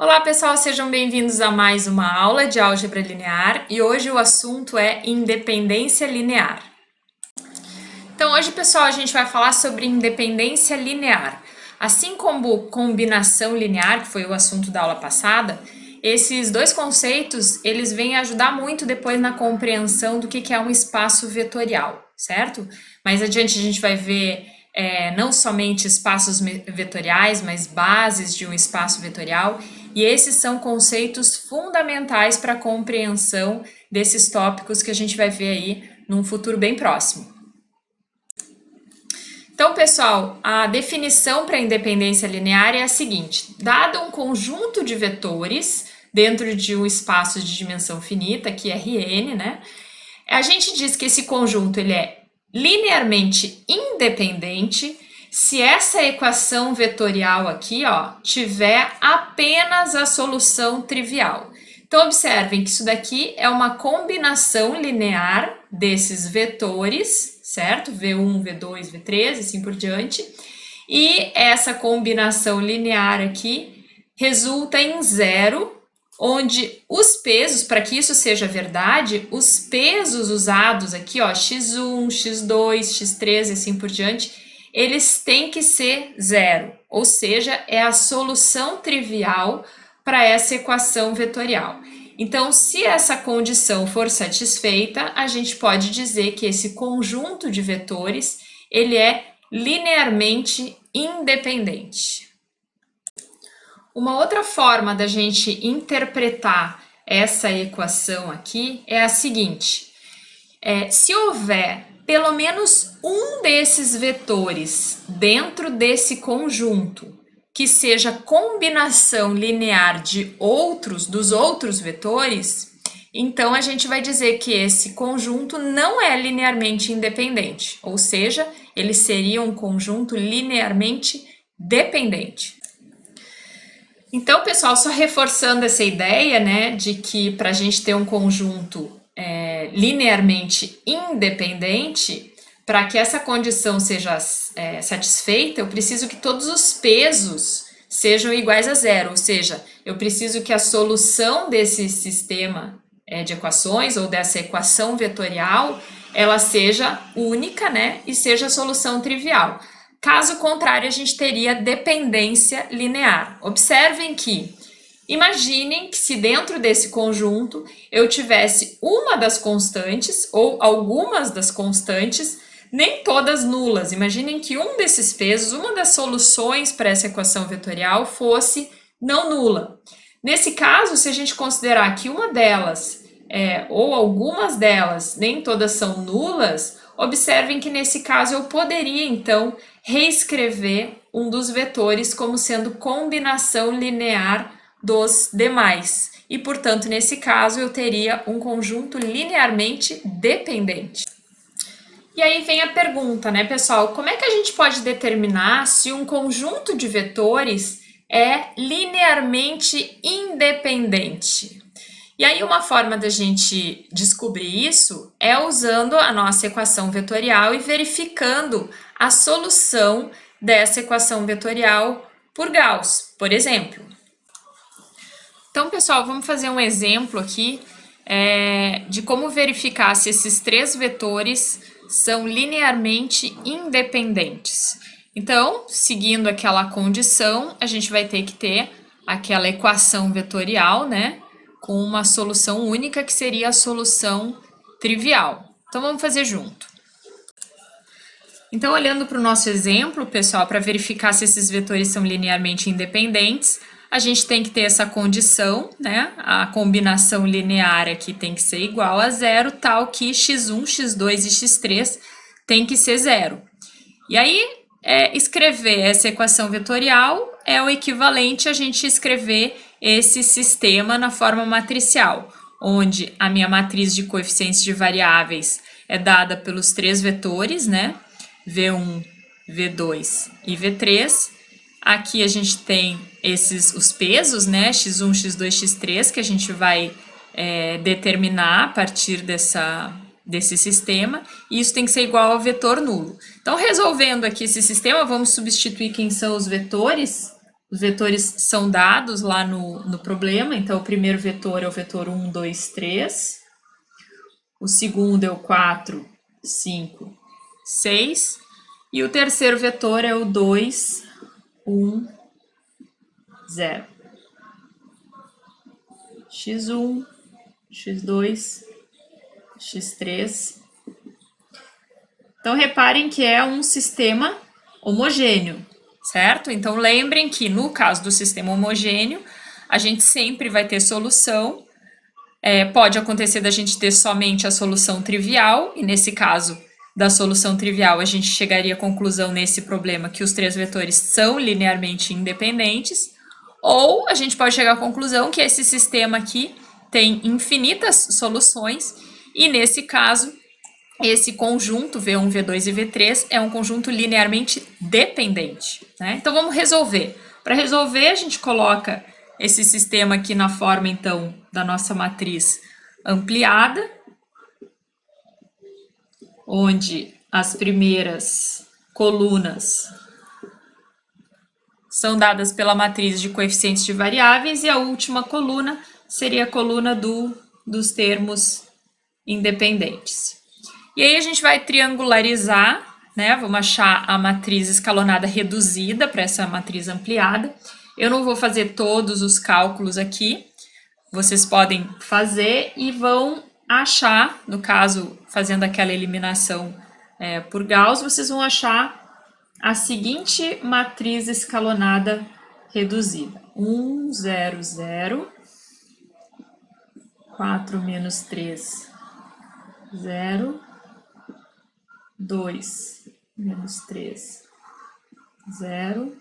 Olá pessoal, sejam bem-vindos a mais uma aula de álgebra linear e hoje o assunto é independência linear. Então hoje pessoal a gente vai falar sobre independência linear. Assim como combinação linear, que foi o assunto da aula passada, esses dois conceitos eles vêm ajudar muito depois na compreensão do que é um espaço vetorial, certo? Mais adiante a gente vai ver não somente espaços vetoriais, mas bases de um espaço vetorial, e esses são conceitos fundamentais para a compreensão desses tópicos que a gente vai ver aí num futuro bem próximo. Então, pessoal, a definição para a independência linear é a seguinte: dado um conjunto de vetores dentro de um espaço de dimensão finita, que é Rn, né? A gente diz que esse conjunto ele é linearmente independente se essa equação vetorial aqui, ó, tiver apenas a solução trivial. Então, observem que isso daqui é uma combinação linear desses vetores, certo? V1, V2, V3 e assim por diante. E essa combinação linear aqui resulta em zero, onde os pesos, para que isso seja verdade, os pesos usados aqui, ó, x1, x2, x3 e assim por diante, eles têm que ser zero, ou seja, é a solução trivial para essa equação vetorial. Então, se essa condição for satisfeita, a gente pode dizer que esse conjunto de vetores, ele é linearmente independente. Uma outra forma da gente interpretar essa equação aqui é a seguinte: se houver pelo menos um desses vetores dentro desse conjunto que seja combinação linear de dos outros vetores, então a gente vai dizer que esse conjunto não é linearmente independente, ou seja, ele seria um conjunto linearmente dependente. Então, pessoal, só reforçando essa ideia, né, de que para a gente ter um conjunto linearmente independente, para que essa condição seja satisfeita, eu preciso que todos os pesos sejam iguais a zero, ou seja, eu preciso que a solução desse sistema de equações ou dessa equação vetorial, ela seja única, né, e seja a solução trivial. Caso contrário, a gente teria dependência linear. Observem que, imaginem que se dentro desse conjunto eu tivesse uma das constantes ou algumas das constantes, nem todas nulas. Imaginem que um desses pesos, uma das soluções para essa equação vetorial fosse não nula. Nesse caso, se a gente considerar que uma delas ou algumas delas, nem todas são nulas, observem que nesse caso eu poderia então reescrever um dos vetores como sendo combinação linear dos demais. E, portanto, nesse caso eu teria um conjunto linearmente dependente. E aí vem a pergunta, né, pessoal? Como é que a gente pode determinar se um conjunto de vetores é linearmente independente? E aí uma forma da gente descobrir isso é usando a nossa equação vetorial e verificando a solução dessa equação vetorial por Gauss, por exemplo. Então, pessoal, vamos fazer um exemplo aqui de como verificar se esses três vetores são linearmente independentes. Então, seguindo aquela condição, a gente vai ter que ter aquela equação vetorial, né, com uma solução única que seria a solução trivial. Então, vamos fazer junto. Então, olhando para o nosso exemplo, pessoal, para verificar se esses vetores são linearmente independentes, a gente tem que ter essa condição, né? A combinação linear aqui tem que ser igual a zero, tal que x1, x2 e x3 tem que ser zero. E aí, escrever essa equação vetorial é o equivalente a gente escrever esse sistema na forma matricial, onde a minha matriz de coeficientes de variáveis é dada pelos três vetores, né? V1, V2 e V3. Aqui a gente tem os pesos, né? X1, X2, X3, que a gente vai determinar a partir desse sistema, e isso tem que ser igual ao vetor nulo. Então, resolvendo aqui esse sistema, vamos substituir quem são os vetores, Os vetores são dados lá no problema, então o primeiro vetor é o vetor 1, 2, 3. O segundo é o 4, 5, 6. E o terceiro vetor é o 2, 1, 0. x1, x2, x3. Então, reparem que é um sistema homogêneo, certo? Então, lembrem que no caso do sistema homogêneo, a gente sempre vai ter solução. Pode acontecer da gente ter somente a solução trivial, e nesse caso da solução trivial, a gente chegaria à conclusão nesse problema que os três vetores são linearmente independentes, ou a gente pode chegar à conclusão que esse sistema aqui tem infinitas soluções, e nesse caso, esse conjunto V1, V2 e V3 é um conjunto linearmente dependente, né? Então, vamos resolver. Para resolver, a gente coloca esse sistema aqui na forma, então, da nossa matriz ampliada, onde as primeiras colunas são dadas pela matriz de coeficientes de variáveis e a última coluna seria a coluna dos termos independentes. E aí a gente vai triangularizar, né? Vamos achar a matriz escalonada reduzida para essa matriz ampliada. Eu não vou fazer todos os cálculos aqui, vocês podem fazer e vão achar, no caso, fazendo aquela eliminação por Gauss, vocês vão achar a seguinte matriz escalonada reduzida. 1, 0, 0, 4 menos 3, 0, 2 menos 3, 0,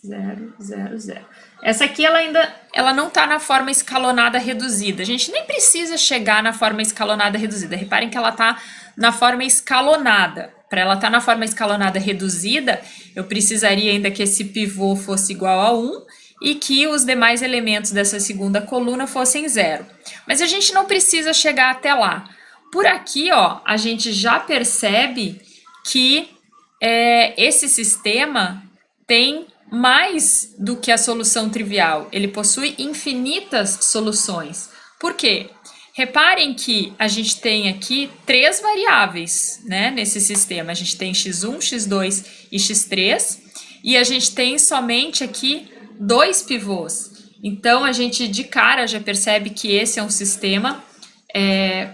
0, 0, 0. Essa aqui ela não está na forma escalonada reduzida. A gente nem precisa chegar na forma escalonada reduzida. Reparem que ela está na forma escalonada. Para ela estar na forma escalonada reduzida, eu precisaria ainda que esse pivô fosse igual a 1 e que os demais elementos dessa segunda coluna fossem 0. Mas a gente não precisa chegar até lá. Por aqui, ó, a gente já percebe que esse sistema tem mais do que a solução trivial. Ele possui infinitas soluções. Por quê? Reparem que a gente tem aqui três variáveis, né, nesse sistema. A gente tem x1, x2 e x3, e a gente tem somente aqui 2 pivôs. Então, a gente de cara já percebe que esse é um sistema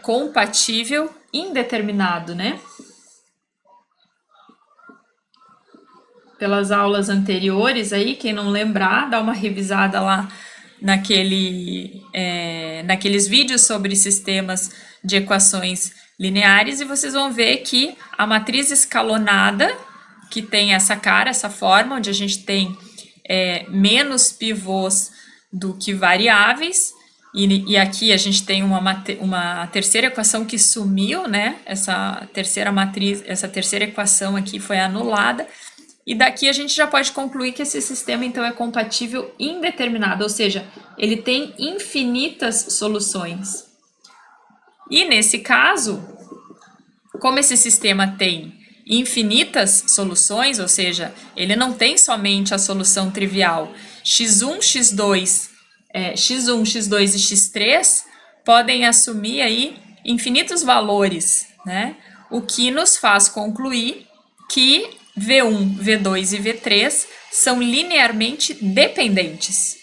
compatível indeterminado, né? Pelas aulas anteriores aí, quem não lembrar, dá uma revisada lá naqueles vídeos sobre sistemas de equações lineares e vocês vão ver que a matriz escalonada, que tem essa cara, essa forma, onde a gente tem menos pivôs do que variáveis, e aqui a gente tem uma terceira equação que sumiu, né? Essa terceira equação aqui foi anulada. E daqui a gente já pode concluir que esse sistema, então, é compatível indeterminado, ou seja, ele tem infinitas soluções. E nesse caso, como esse sistema tem infinitas soluções, ou seja, ele não tem somente a solução trivial x1, x2, x2 e x3, podem assumir aí infinitos valores, né? O que nos faz concluir que V1, V2 e V3 são linearmente dependentes.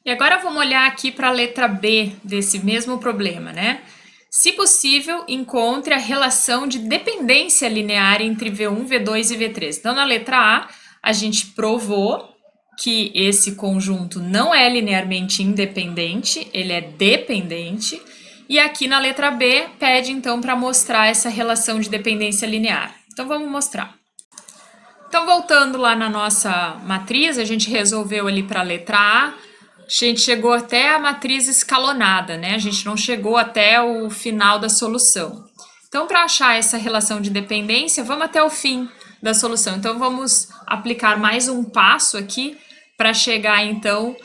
E agora vamos olhar aqui para a letra B desse mesmo problema, né? Se possível, encontre a relação de dependência linear entre V1, V2 e V3. Então, na letra a gente provou que esse conjunto não é linearmente independente, ele é dependente. E aqui na letra B, pede então para mostrar essa relação de dependência linear. Então, vamos mostrar. Então, voltando lá na nossa matriz, a gente resolveu ali para a letra A, a gente chegou até a matriz escalonada, né? A gente não chegou até o final da solução. Então, para achar essa relação de dependência, vamos até o fim da solução. Então, vamos aplicar mais um passo aqui para chegar, então,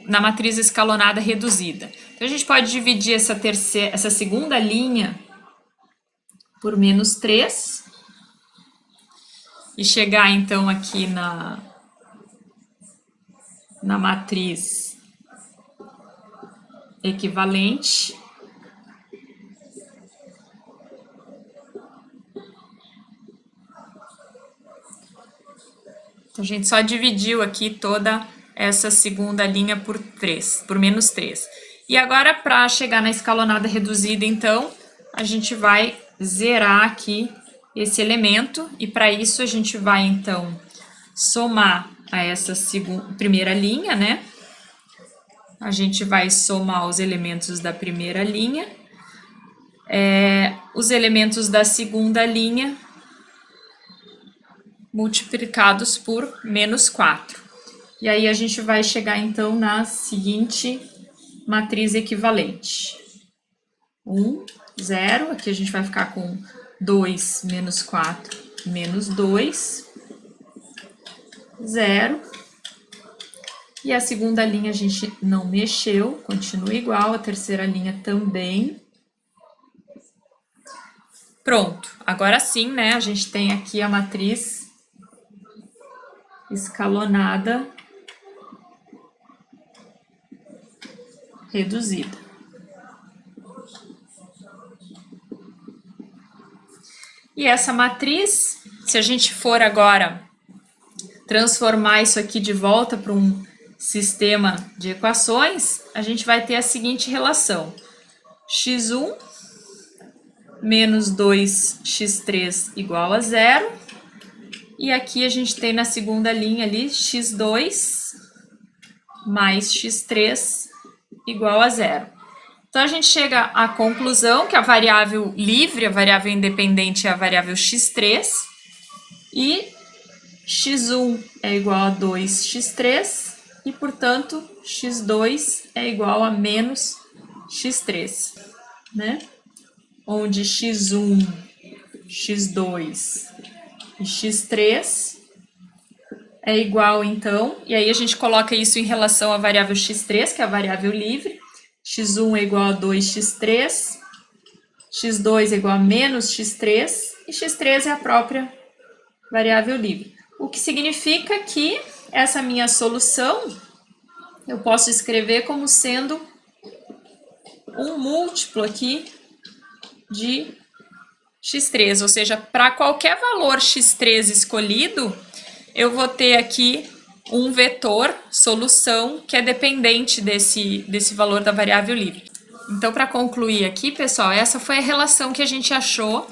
na matriz escalonada reduzida. Então, a gente pode dividir essa segunda linha por menos 3. E chegar, então, aqui na matriz equivalente. Então, a gente só dividiu aqui toda essa segunda linha por menos 3. E agora, para chegar na escalonada reduzida, então, a gente vai zerar aqui esse elemento. E para isso, a gente vai, então, somar a essa primeira linha, né? A gente vai somar os elementos da primeira linha. Os elementos da segunda linha multiplicados por menos 4. E aí a gente vai chegar então na seguinte matriz equivalente. 1, 0, aqui a gente vai ficar com 2 menos 4 menos 2, 0. E a segunda linha a gente não mexeu, continua igual, a terceira linha também. Pronto, agora sim, né, a gente tem aqui a matriz escalonada reduzida. E essa matriz, se a gente for agora transformar isso aqui de volta para um sistema de equações, a gente vai ter a seguinte relação: x1 menos 2x3 igual a 0. E aqui a gente tem na segunda linha ali x2 mais x3 igual a 0. Então, a gente chega à conclusão que a variável livre, a variável independente é a variável x3. E x1 é igual a 2x3 e, portanto, x2 é igual a menos x3, né? Onde x1, x2 e x3 é igual, então, e aí a gente coloca isso em relação à variável x3, que é a variável livre. x1 é igual a 2x3, x2 é igual a menos x3, e x3 é a própria variável livre. O que significa que essa minha solução eu posso escrever como sendo um múltiplo aqui de x3, ou seja, para qualquer valor x3 escolhido, eu vou ter aqui um vetor, solução, que é dependente desse valor da variável livre. Então, para concluir aqui, pessoal, essa foi a relação que a gente achou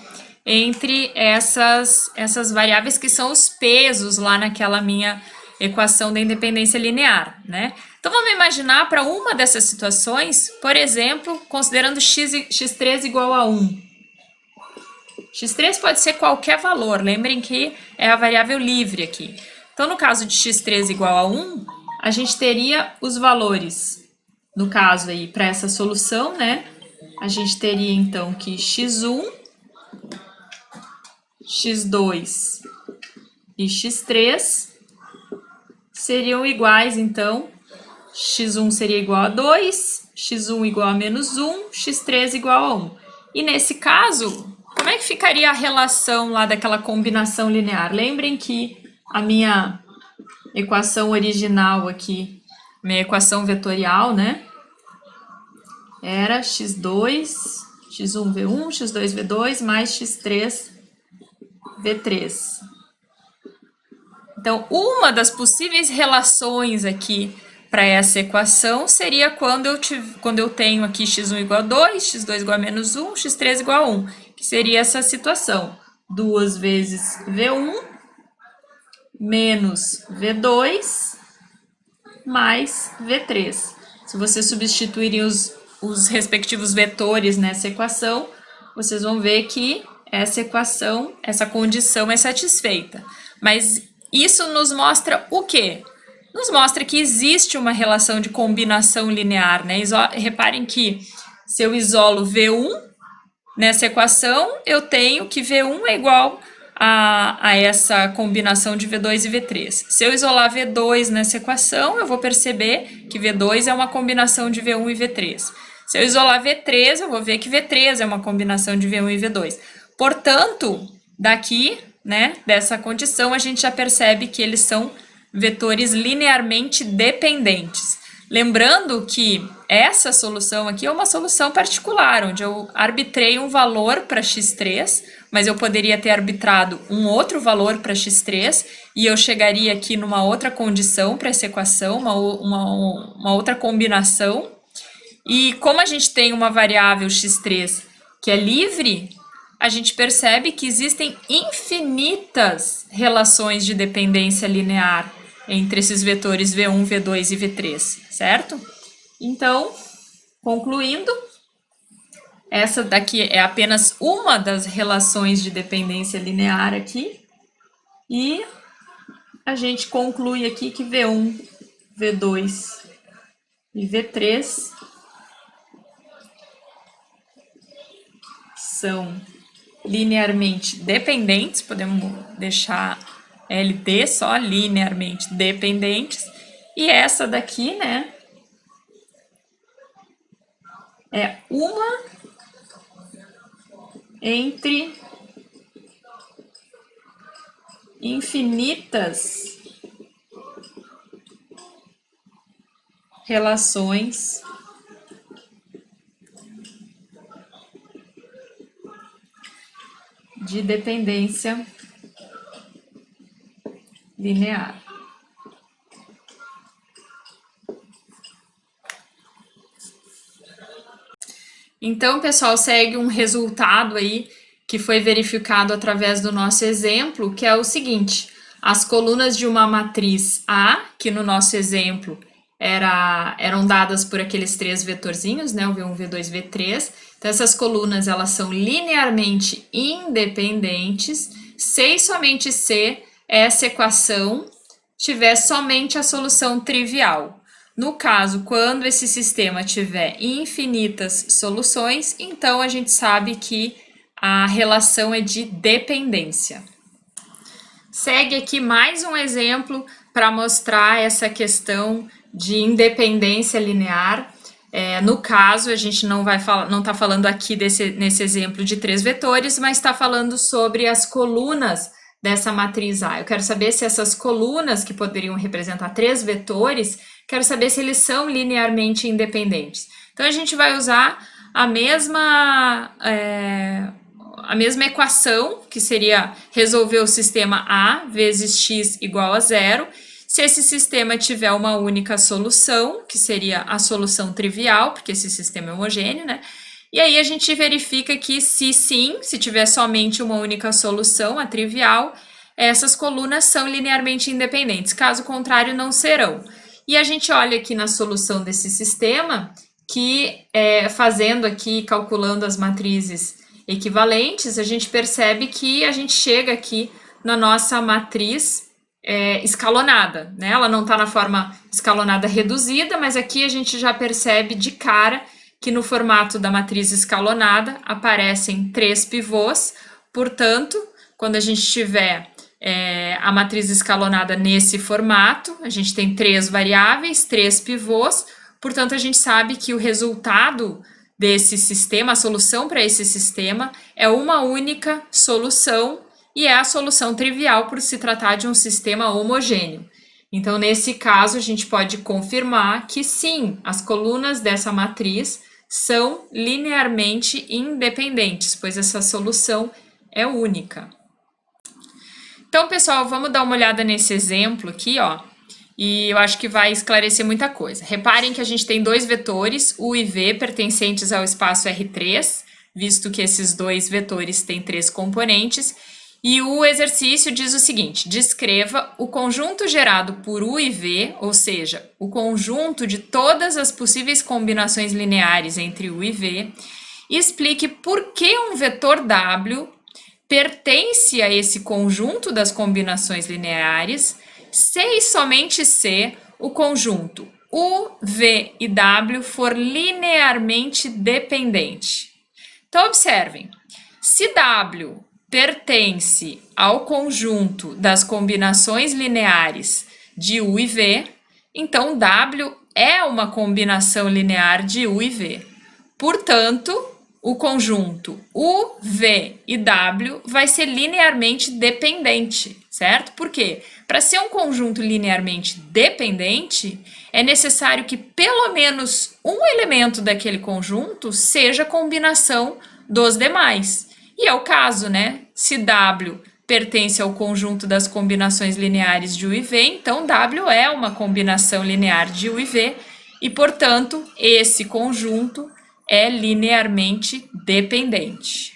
entre essas variáveis que são os pesos lá naquela minha equação da independência linear, né? Então, vamos imaginar para uma dessas situações, por exemplo, considerando x3 igual a 1. x3 pode ser qualquer valor, lembrem que é a variável livre aqui. Então, no caso de x3 igual a 1, a gente teria os valores, no caso aí, para essa solução, né? A gente teria, então, que x1, x2 e x3 seriam iguais, então, x1 seria igual a 2, x1 igual a menos 1, x3 igual a 1. E nesse caso, como é que ficaria a relação lá daquela combinação linear? Lembrem que a minha equação original aqui, minha equação vetorial, né? Era x2, x1v1, x2v2 mais x3v3. Então, uma das possíveis relações aqui para essa equação seria quando eu tenho aqui x1 igual a 2, x2 igual a menos 1, x3 igual a 1, que seria essa situação. 2 vezes v1 menos v2 mais v3. Se vocês substituírem os respectivos vetores nessa equação, vocês vão ver que essa equação, essa condição é satisfeita. Mas isso nos mostra o quê? Nos mostra que existe uma relação de combinação linear, né? Reparem que se eu isolo V1 nessa equação, eu tenho que V1 é igual a essa combinação de V2 e V3. Se eu isolar V2 nessa equação, eu vou perceber que V2 é uma combinação de V1 e V3. Se eu isolar V3, eu vou ver que V3 é uma combinação de V1 e V2. Portanto, daqui, né, dessa condição, a gente já percebe que eles são vetores linearmente dependentes. Lembrando que essa solução aqui é uma solução particular, onde eu arbitrei um valor para x3, mas eu poderia ter arbitrado um outro valor para x3 e eu chegaria aqui numa outra condição para essa equação, uma outra combinação. E como a gente tem uma variável x3 que é livre, a gente percebe que existem infinitas relações de dependência linear entre esses vetores V1, V2 e V3, certo? Então, concluindo, essa daqui é apenas uma das relações de dependência linear aqui. E a gente conclui aqui que V1, V2 e V3 são linearmente dependentes, podemos deixar LD só, linearmente dependentes, e essa daqui, né, é uma entre infinitas relações de dependência linear. Então, pessoal, segue um resultado aí que foi verificado através do nosso exemplo, que é o seguinte: as colunas de uma matriz A, que no nosso exemplo eram dadas por aqueles três vetorzinhos, né, o V1, V2, V3. Então, essas colunas, elas são linearmente independentes, se e somente se essa equação tiver somente a solução trivial. No caso, quando esse sistema tiver infinitas soluções, então a gente sabe que a relação é de dependência. Segue aqui mais um exemplo para mostrar essa questão de independência linear. No caso, a gente não está falando aqui nesse exemplo de três vetores, mas está falando sobre as colunas dessa matriz A. Eu quero saber se essas colunas, que poderiam representar três vetores, quero saber se eles são linearmente independentes. Então, a gente vai usar a mesma equação, que seria resolver o sistema A vezes x igual a zero. Se esse sistema tiver uma única solução, que seria a solução trivial, porque esse sistema é homogêneo, né? E aí a gente verifica que se tiver somente uma única solução, a trivial, essas colunas são linearmente independentes, caso contrário não serão. E a gente olha aqui na solução desse sistema, que fazendo aqui, calculando as matrizes equivalentes, a gente percebe que a gente chega aqui na nossa matriz escalonada, né? Ela não está na forma escalonada reduzida, mas aqui a gente já percebe de cara que no formato da matriz escalonada aparecem três pivôs, portanto, quando a gente tiver a matriz escalonada nesse formato, a gente tem três variáveis, três pivôs, portanto, a gente sabe que o resultado desse sistema, a solução para esse sistema, é uma única solução e é a solução trivial por se tratar de um sistema homogêneo. Então, nesse caso, a gente pode confirmar que sim, as colunas dessa matriz são linearmente independentes, pois essa solução é única. Então, pessoal, vamos dar uma olhada nesse exemplo aqui, ó, e eu acho que vai esclarecer muita coisa. Reparem que a gente tem dois vetores, U e V, pertencentes ao espaço R3, visto que esses dois vetores têm três componentes, e o exercício diz o seguinte: descreva o conjunto gerado por U e V, ou seja, o conjunto de todas as possíveis combinações lineares entre U e V, e explique por que um vetor W pertence a esse conjunto das combinações lineares, se e somente se o conjunto U, V e W for linearmente dependente. Então, observem, se W pertence ao conjunto das combinações lineares de U e V, então W é uma combinação linear de U e V. Portanto, o conjunto U, V e W vai ser linearmente dependente, certo? Por quê? Para ser um conjunto linearmente dependente, é necessário que pelo menos um elemento daquele conjunto seja combinação dos demais. E é o caso, né? Se W pertence ao conjunto das combinações lineares de U e V, então W é uma combinação linear de U e V, e, portanto, esse conjunto é linearmente dependente.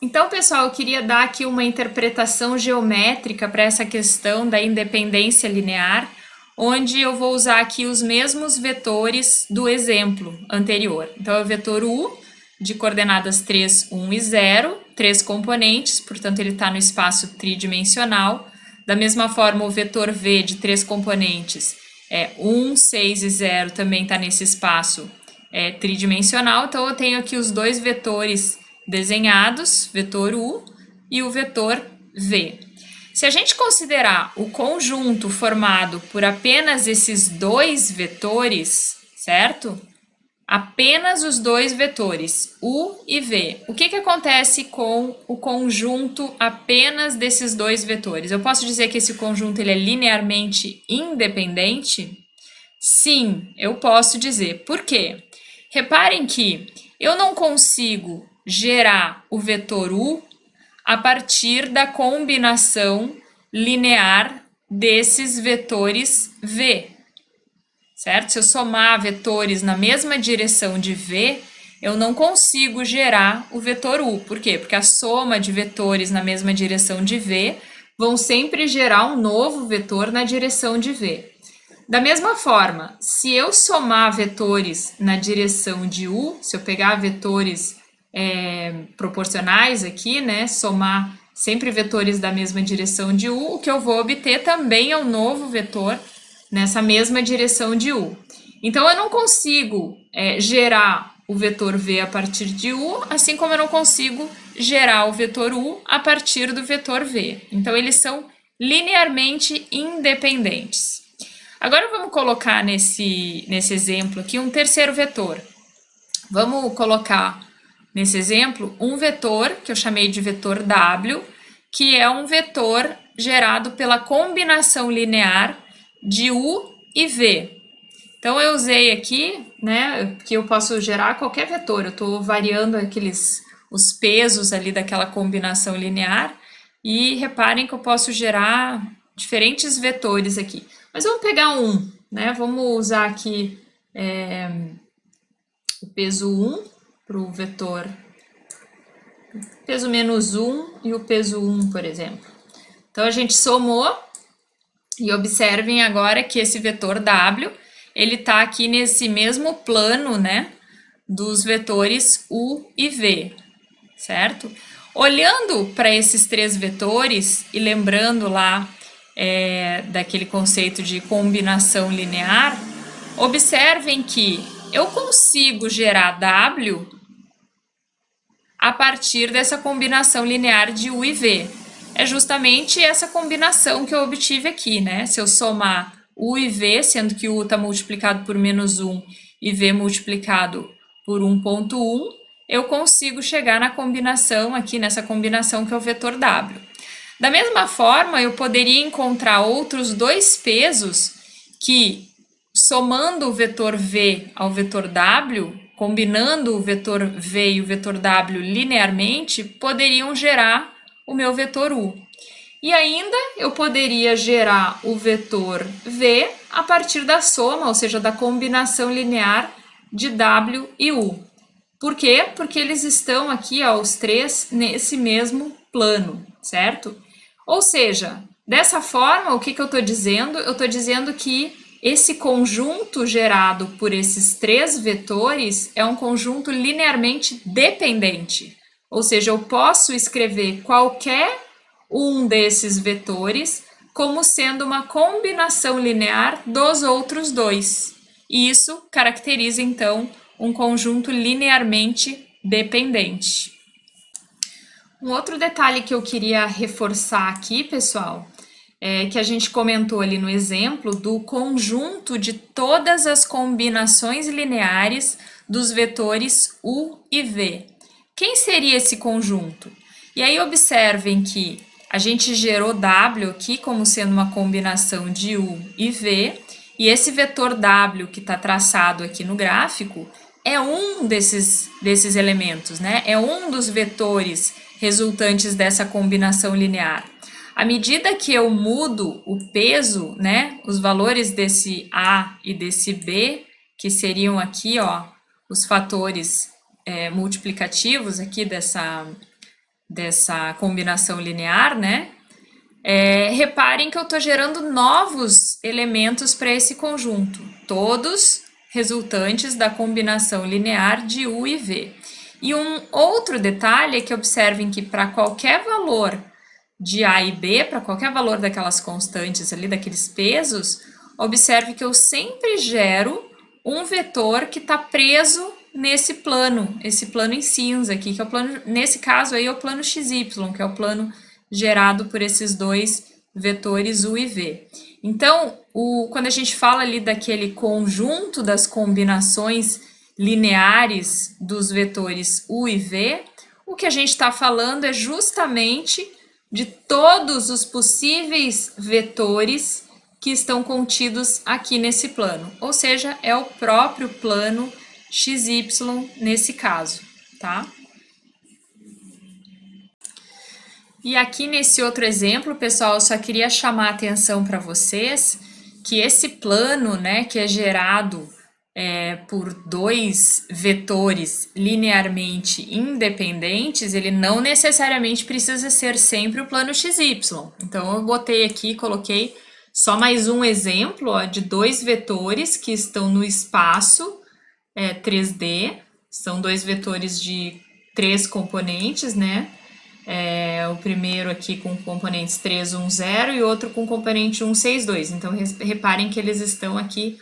Então, pessoal, eu queria dar aqui uma interpretação geométrica para essa questão da independência linear, onde eu vou usar aqui os mesmos vetores do exemplo anterior. Então, é o vetor U, de coordenadas 3, 1 e 0, 3 componentes, portanto, ele está no espaço tridimensional. Da mesma forma, o vetor V, de 3 componentes, 1, 6 e 0, também está nesse espaço tridimensional. Então, eu tenho aqui os dois vetores desenhados, vetor U e o vetor V. Se a gente considerar o conjunto formado por apenas esses dois vetores, certo? Apenas os dois vetores, U e V. O que acontece com o conjunto apenas desses dois vetores? Eu posso dizer que esse conjunto ele é linearmente independente? Sim, eu posso dizer. Por quê? Reparem que eu não consigo gerar o vetor U a partir da combinação linear desses vetores V, certo? Se eu somar vetores na mesma direção de V, eu não consigo gerar o vetor U. Por quê? Porque a soma de vetores na mesma direção de V vão sempre gerar um novo vetor na direção de V. Da mesma forma, se eu somar vetores na direção de U, se eu pegar vetores proporcionais aqui, né, somar sempre vetores da mesma direção de U, o que eu vou obter também é um novo vetor nessa mesma direção de U. Então, eu não consigo gerar o vetor V a partir de U, assim como eu não consigo gerar o vetor U a partir do vetor V. Então, eles são linearmente independentes. Agora, vamos colocar nesse exemplo aqui um terceiro vetor. Vamos colocar nesse exemplo um vetor que eu chamei de vetor W, que é um vetor gerado pela combinação linear de U e V. Então, eu usei aqui, né, que eu posso gerar qualquer vetor. Eu estou variando os pesos ali daquela combinação linear. E reparem que eu posso gerar diferentes vetores aqui. Mas vamos pegar um, né? Vamos usar aqui o peso 1 para o vetor, peso menos 1 e o peso 1, por exemplo. Então, a gente somou e observem agora que esse vetor W, ele está aqui nesse mesmo plano, né, dos vetores U e V, certo? Olhando para esses três vetores e lembrando lá daquele conceito de combinação linear, observem que eu consigo gerar W a partir dessa combinação linear de U e V. É justamente essa combinação que eu obtive aqui, né? Se eu somar U e V, sendo que U está multiplicado por menos 1 e V multiplicado por 1,1, eu consigo chegar na combinação aqui, nessa combinação que é o vetor W. Da mesma forma, eu poderia encontrar outros dois pesos que, somando o vetor V ao vetor W, combinando o vetor V e o vetor W linearmente, poderiam gerar o meu vetor U. E ainda eu poderia gerar o vetor V a partir da soma, ou seja, da combinação linear de W e U. Por quê? Porque eles estão aqui, ó, os três, nesse mesmo plano, certo? Ou seja, dessa forma, o que eu estou dizendo? Eu estou dizendo que esse conjunto gerado por esses três vetores é um conjunto linearmente dependente. Ou seja, eu posso escrever qualquer um desses vetores como sendo uma combinação linear dos outros dois. E isso caracteriza, então, um conjunto linearmente dependente. Um outro detalhe que eu queria reforçar aqui, pessoal, é que a gente comentou ali no exemplo do conjunto de todas as combinações lineares dos vetores u e v. Quem seria esse conjunto? E aí observem que a gente gerou w aqui como sendo uma combinação de u e v, e esse vetor w que está traçado aqui no gráfico é um desses elementos, né? É um dos vetores resultantes dessa combinação linear. À medida que eu mudo o peso, né, os valores desse A e desse B, que seriam aqui, ó, os fatores multiplicativos aqui dessa combinação linear, né, reparem que eu estou gerando novos elementos para esse conjunto, todos resultantes da combinação linear de U e V. E um outro detalhe é que observem que para qualquer valor de A e B, para qualquer valor daquelas constantes ali, daqueles pesos, observe que eu sempre gero um vetor que está preso nesse plano, esse plano em cinza aqui, que é o plano, nesse caso aí é o plano XY, que é o plano gerado por esses dois vetores U e V. Então, quando a gente fala ali daquele conjunto das combinações lineares dos vetores U e V, o que a gente está falando é justamente de todos os possíveis vetores que estão contidos aqui nesse plano, ou seja, é o próprio plano XY nesse caso, tá? E aqui nesse outro exemplo, pessoal, eu só queria chamar a atenção para vocês que esse plano, né, que é gerado por dois vetores linearmente independentes, ele não necessariamente precisa ser sempre o plano XY. Então, eu botei aqui, coloquei só mais um exemplo, ó, de dois vetores que estão no espaço 3D, são dois vetores de 3 componentes, né? O primeiro aqui com componentes 3, 1, 0 e outro com componente 1, 6, 2. Então, reparem que eles estão aqui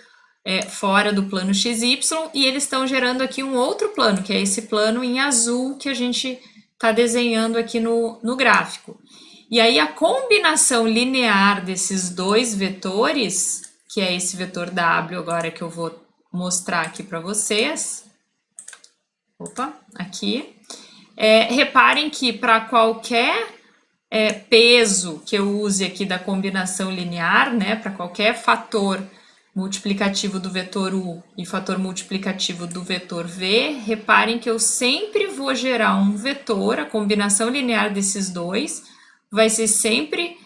fora do plano XY e eles estão gerando aqui um outro plano, que é esse plano em azul que a gente está desenhando aqui no gráfico. E aí, a combinação linear desses dois vetores, que é esse vetor W agora que eu vou mostrar aqui para vocês. Opa, aqui. Reparem que para qualquer peso que eu use aqui da combinação linear, né, para qualquer fator multiplicativo do vetor U e fator multiplicativo do vetor V, reparem que eu sempre vou gerar um vetor, a combinação linear desses dois vai ser sempre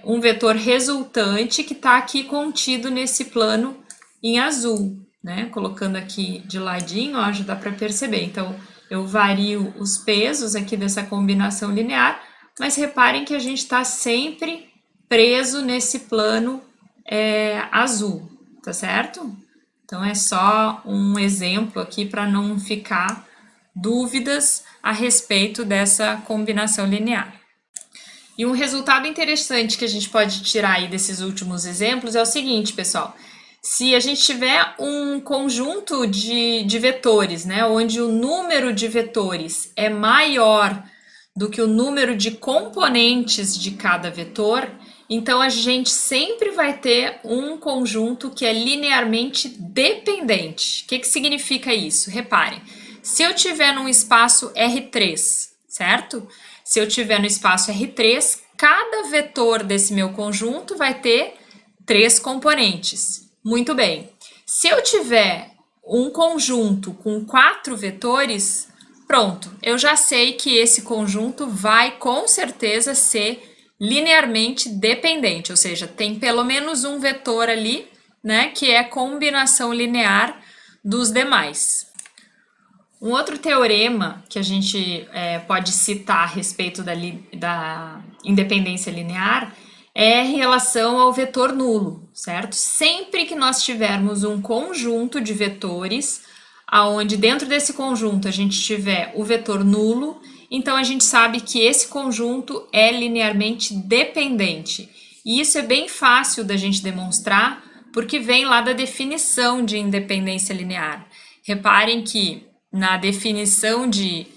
um vetor resultante que está aqui contido nesse plano em azul, né? Colocando aqui de ladinho, ó, já dá para perceber. Então, eu vario os pesos aqui dessa combinação linear, mas reparem que a gente está sempre preso nesse plano azul, tá certo? Então, é só um exemplo aqui para não ficar dúvidas a respeito dessa combinação linear. E um resultado interessante que a gente pode tirar aí desses últimos exemplos é o seguinte, pessoal. Se a gente tiver um conjunto de vetores, né, onde o número de vetores é maior do que o número de componentes de cada vetor, então a gente sempre vai ter um conjunto que é linearmente dependente. O que significa isso? Reparem, se eu tiver num espaço R3, certo? Se eu tiver no espaço R3, cada vetor desse meu conjunto vai ter 3 componentes. Muito bem. Se eu tiver um conjunto com 4 vetores, pronto, eu já sei que esse conjunto vai com certeza ser linearmente dependente, ou seja, tem pelo menos um vetor ali, né, que é a combinação linear dos demais. Um outro teorema que a gente pode citar a respeito da independência linear é em relação ao vetor nulo, certo? Sempre que nós tivermos um conjunto de vetores, aonde dentro desse conjunto a gente tiver o vetor nulo, então a gente sabe que esse conjunto é linearmente dependente. E isso é bem fácil da gente demonstrar, porque vem lá da definição de independência linear. Reparem que na definição de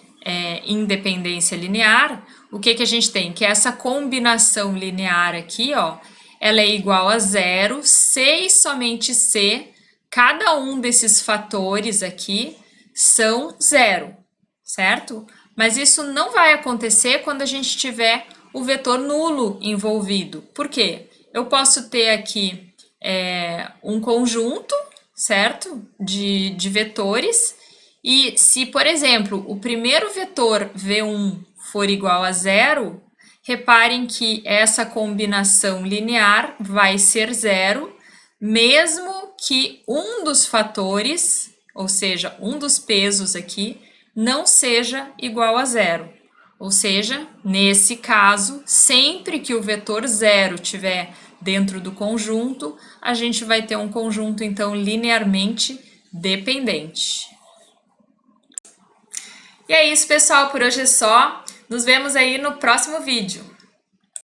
independência linear, o que a gente tem? Que essa combinação linear aqui, ó, ela é igual a zero se e somente se cada um desses fatores aqui são zero, certo? Mas isso não vai acontecer quando a gente tiver o vetor nulo envolvido. Por quê? Eu posso ter aqui um conjunto, certo? De vetores. E se, por exemplo, o primeiro vetor V1 for igual a zero, reparem que essa combinação linear vai ser zero, mesmo que um dos fatores, ou seja, um dos pesos aqui, não seja igual a zero. Ou seja, nesse caso, sempre que o vetor zero estiver dentro do conjunto, a gente vai ter um conjunto, então, linearmente dependente. E é isso, pessoal, por hoje é só. Nos vemos aí no próximo vídeo.